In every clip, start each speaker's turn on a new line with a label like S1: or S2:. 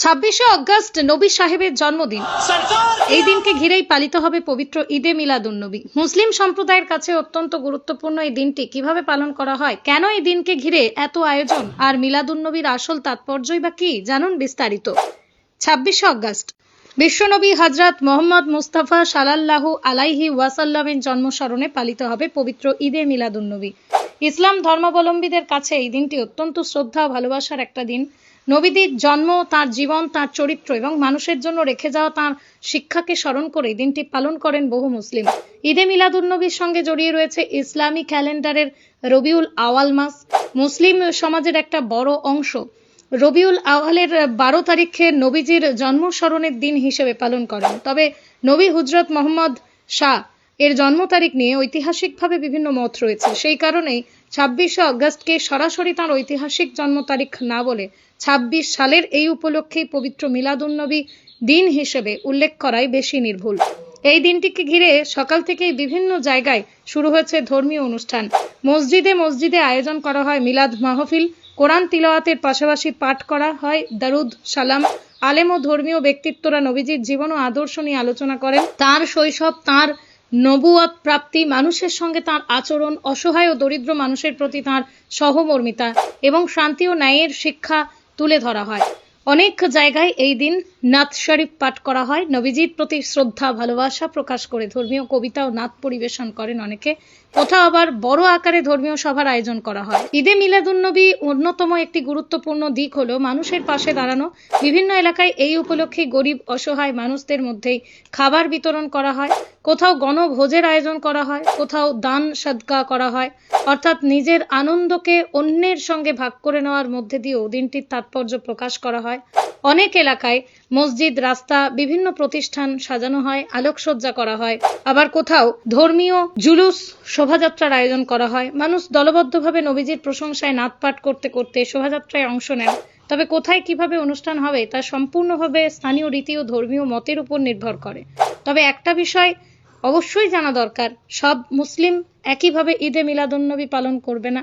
S1: 26শে August নবী সাহেবের জন্মদিন। এই দিনকে ঘিরেই পালিত হবে পবিত্র ঈদে মিলাদুন্নবী। মুসলিম সম্প্রদায়ের কাছে অত্যন্ত গুরুত্বপূর্ণ এই দিনটি কিভাবে পালন করা হয়, কেন এই দিনকে ঘিরে এত আয়োজন, আর মিলাদুন্নবীর আসল তাৎপর্যই বা কি, জানুন বিস্তারিত। 26শে অগস্ট বিশ্বনবী হযরত মুহাম্মদ মুস্তাফা সাল্লাল্লাহু আলাইহি ওয়াসাল্লামের জন্মস্মরণে পালিত হবে পবিত্র ঈদে মিলাদুন্নবী। ইসলাম ধর্মাবলম্বীদের কাছে এই দিনটি অত্যন্ত শ্রদ্ধা ও ভালোবাসার একটা দিন। নবীদের জন্ম, তার জীবন, তার চরিত্র এবং মানুষের জন্য রেখে যাওয়া তার শিক্ষাকে স্মরণ করে দিনটি পালন করেন বহু মুসলিম। ঈদে মিলাদুন্নবীর সঙ্গে জড়িয়ে রয়েছে ইসলামী ক্যালেন্ডারের রবিউল আওয়াল মাস। মুসলিম সমাজের একটা বড় অংশ রবিউল আওয়ালের 12 তারিখে নবীজির জন্মস্মরণের দিন হিসেবে পালন করেন। তবে নবী হযরত মুহাম্মদ শাহ এর জন্ম তারিখ নিয়ে ঐতিহাসিকভাবে বিভিন্ন মত রয়েছে। সেই কারণেই 26শে অগস্টকে সরাসরি তাঁর ঐতিহাসিক জন্ম তারিখ না বলে 26 সালের এই উপলক্ষেই পবিত্র মিলাদুন্নবী দিন হিসেবে উল্লেখ করাই বেশি নির্ভুল। এই দিনটিকে ঘিরে সকাল থেকেই বিভিন্ন জায়গায় শুরু হয়েছে ধর্মীয় অনুষ্ঠান। মসজিদে মসজিদে আয়োজন করা হয় মিলাদ মাহফিল, কোরআন তিলাওয়াতের পাশাপাশি পাঠ করা হয় দারুদ সালাম। আলেম ও ধর্মীয় ব্যক্তিত্বরা নবীজির জীবন ও আদর্শ নিয়ে আলোচনা করেন। তার শৈশব, তার নবুয়ত প্রাপ্তি, মানুষের সঙ্গে তার আচরণ, অসহায় ও দরিদ্র মানুষের প্রতি তার সহমর্মিতা এবং শান্তি ও ন্যায়ের শিক্ষা তুলে ধরা হয়। অনেক জায়গায় এই দিন নাত শরীফ পাঠ করা হয়। নবীজির প্রতি শ্রদ্ধা ভালোবাসা প্রকাশ করে ধর্মীয় কবিতা ও নাত পরিবেশন করেন অনেকে। কোথাও আবার বড় আকারে ধর্মীয় সভার আয়োজন করা হয়। ঈদে মিলাদুন্নবী অন্যতম একটি গুরুত্বপূর্ণ দিক হলো মানুষের পাশে দাঁড়ানো। বিভিন্ন এলাকায় এই উপলক্ষে গরিব অসহায় মানুষদের মধ্যেই খাবার বিতরণ করা হয়। কোথাও গণভোজের আয়োজন করা হয়, কোথাও দান সাদকা করা হয়। অর্থাৎ নিজের আনন্দকে অন্যের সঙ্গে ভাগ করে নেওয়ার মধ্যে দিয়েও দিনটির তাৎপর্য প্রকাশ করা হয়। অনেক এলাকায় মসজিদ, রাস্তা, বিভিন্ন প্রতিষ্ঠান সাজানো হয়, আলোকসজ্জা করা হয়। আবার কোথাও ধর্মীয় জুলুস, শোভাযাত্রার আয়োজন করা হয়। মানুষ দলবদ্ধভাবে নবীজির প্রশংসায় নাত পাঠ করতে করতে শোভাযাত্রায় অংশ নেন। তবে কোথায় কিভাবে অনুষ্ঠান হবে তা সম্পূর্ণভাবে স্থানীয় রীতি ও ধর্মীয় মতের উপর নির্ভর করে। তবে একটা বিষয় অবশ্যই জানা দরকার, সব মুসলিম একইভাবে ঈদে মিলাদুন্নবী পালন করবে না।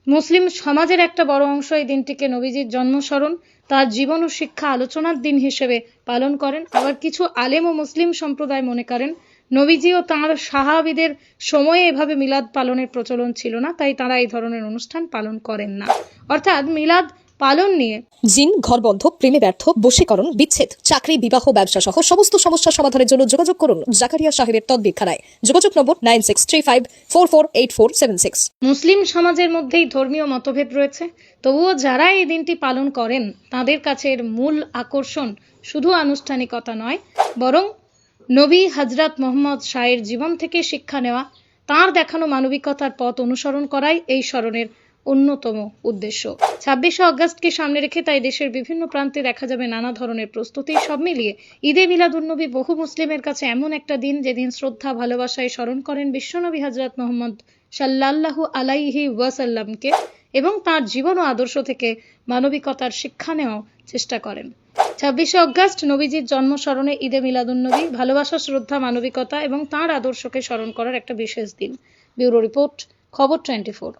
S1: মুসলিম সমাজের একটা বড় অংশ এই দিনটিকে নবীজির জন্মস্মরণ, তার জীবন ও শিক্ষা আলোচনার দিন হিসেবে পালন করেন। আবার কিছু আলেম ও মুসলিম সম্প্রদায় মনে করেন নবীজি ও তাঁর সাহাবীদের সময়ে এভাবে মিলাদ পালনের প্রচলন ছিল না, তাই তারা এই ধরনের অনুষ্ঠান পালন করেন না। অর্থাৎ মিলাদ পালন নিয়ে
S2: জিন, ঘরবন্ধ, প্রেমে ব্যর্থ, বশীকরণ, বিচ্ছেদ, চাকরি, বিবাহ, ব্যবসা সহ সমস্ত সমস্যা সমাধানের জন্য যোগাযোগ করুন জাকারিয়া সাহেবের তদবিরখানায়। যোগাযোগ নম্বর 9635448476।
S1: মুসলিম সমাজের মধ্যেই ধর্মীয় মতভেদ রয়েছে, তবুও যারা এই দিনটি পালন করেন তাদের কাছে এর মূল আকর্ষণ শুধু আনুষ্ঠানিকতা নয়, বরং নবী হযরত মুহাম্মদ শাহের জীবন থেকে শিক্ষা নেওয়া, তাঁর দেখানো মানবিকতার পথ অনুসরণ করাই এই স্মরণের অন্যতম উদ্দেশ্য। 26শে অগস্টকে সামনে রেখে তাই দেশের বিভিন্ন প্রান্তে দেখা যাবে নানা ধরনের প্রস্তুতি। সব মিলিয়ে ঈদে মিলাদুন্নবী বহু মুসলিমের কাছে এমন একটা দিন, যেদিন শ্রদ্ধা ভালোবাসায় স্মরণ করেন বিশ্বনবী হযরত মুহাম্মদ সাল্লাল্লাহু আলাইহি ওয়াসাল্লামকে এবং তার জীবন ও আদর্শ থেকে মানবিকতার শিক্ষা নেওয়ার চেষ্টা করেন। 26শে অগস্ট নবীজির জন্মস্মরণে ঈদে মিলাদুন্নবী ভালোবাসা, শ্রদ্ধা, মানবিকতা এবং তাঁর আদর্শকে স্মরণ করার একটা বিশেষ দিন। ব্যুরো রিপোর্ট, খবর 24।